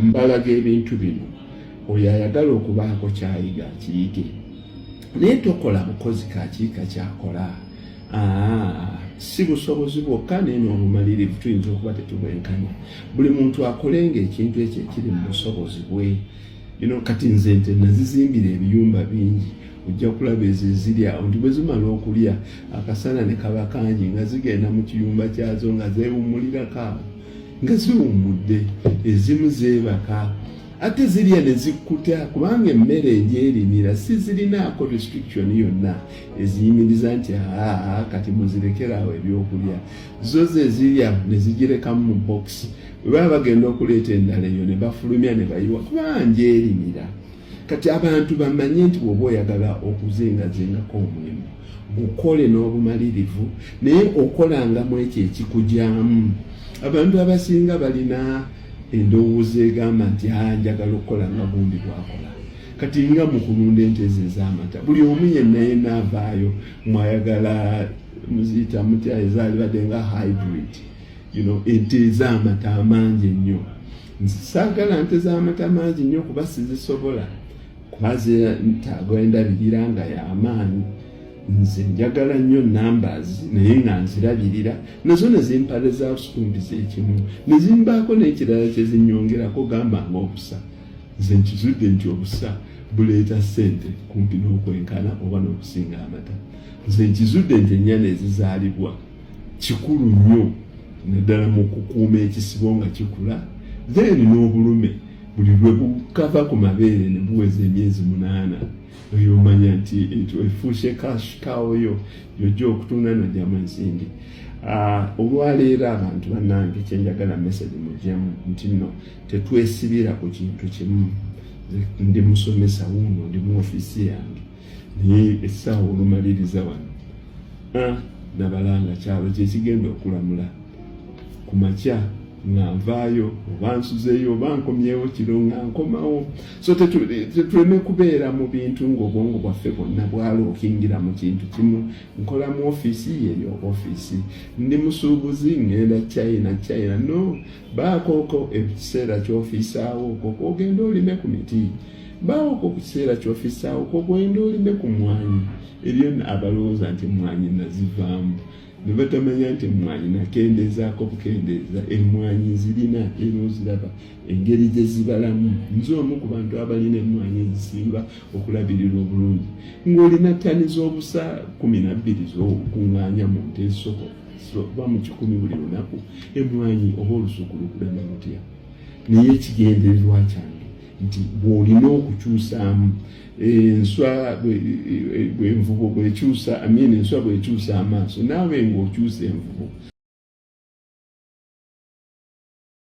mbalaga ebintu bino oyo ayagala okubaako kyayiga akiyige naye tokola mukozi kakiika kyakola si busobozi bwokka naye n'obumalirivu tuyinza okuba tetubwenkanya buli muntu akolenga ekintu ekyo ekiri mu busobozi bwe kati nze nte nazizimbira ebiyumba bingi ojja kulaba ezo eziri awo nti bwe zimala okulya akasana ne kaba kangi nga zigenda mu kiyumba kyazo nga zeewummulirako awo nga ziwummudde ezimu zeebaka ate zirya ne zikkuta kubanga emmere egy'erimira si zirinaako restriction yonna eziyimiriza nti kati muzirekerawo ebyokulya zo ze zirya ne zigirekamu mu bokisi bwe baba bagenda okuleeta endala eyo ne bafulumya ne bayiwa kubanga erimira kati abantu bamanye nti bw'oba oyagala okuzengazengako omulimu gukole n'obumalirivu naye okolangamu ekyo ekikugyamu abantu abasinga balina endowooza egamba nti njagala okukola nga gundi bwakola kati nga mu kulunda ente ze ez'amata buli omu yenna yenna avaayo mwayagala muziyita mutya ezaalibadde nga hybrid ente ez'amata amangi ennyo saagala nte z'amata mangi nnyo kuba sizisobola kuba ntagenda nga y'amaanyi nze njagala nnyo numbers naye nga nzirabirira nazo ne zimpale za sukumbiza ekimu ne zimbaako n'ekirala kye zinyongerako gamba ng'obusa nze nkizudde nti obusa buleeta ssente kumpi n'okwenkana oba n'okusinga amata nze nkizudde nti ennyana ezizaalibwa kikulu nnyo naddala mu kukuuma ekisibo nga kikula then n'obulume buli lwe bukava ku mabeere ne buweza emyezi 8 oyo omanya nti efuushe kawo yo yojja okutunda nojjamu ensimbi olwaleero abantu bannange kyenjagala message mugyamu nti nno tetwesibira ku kintu kimu ndi musomesa wuuno ndi mu ofiisi yange naye essaawa olumaliriza wano nabalanga kyalo kyekigenda okulamula ku makya nga nvaayo oba nsuzeeyo oba nkomyewo kiro nga nkomawo so tetuleme kubeera mu bintu ng'obwongo bwaffe bwonna bwalookingira mu kintu kimu nkola mu ofiisi yeyo ofiisi ndi musuubuzi ngenda China no baakooko ekiseera ky'ofiisi awo okwo ogenda olime ku miti baawoko ku kiseera ky'ofiisi awo okwo ogenda olime ku mmwanyi eriyo abalowooza nti mmwanyi nazivaamu ne batamanya nti emmwanyi nakendeezaako bukendeeza emmwanyi zirina era oziraba engeri gye zibalamu nze omu ku bantu abalina emmwanyi ezisinga okulabirira obulungi ng'olina ttani z'obusa 12 z'okuŋŋaanya mu nte ezisoba mu 100 buli lunaku emmwanyi oba olusuku lukulema lutya naye ekigendererwa kyange nti bw'olina okukyusaamu enswa bw'envubo bw'ekyusa enswa bw'ekyusa amaaso naawe ng'okyusa envubo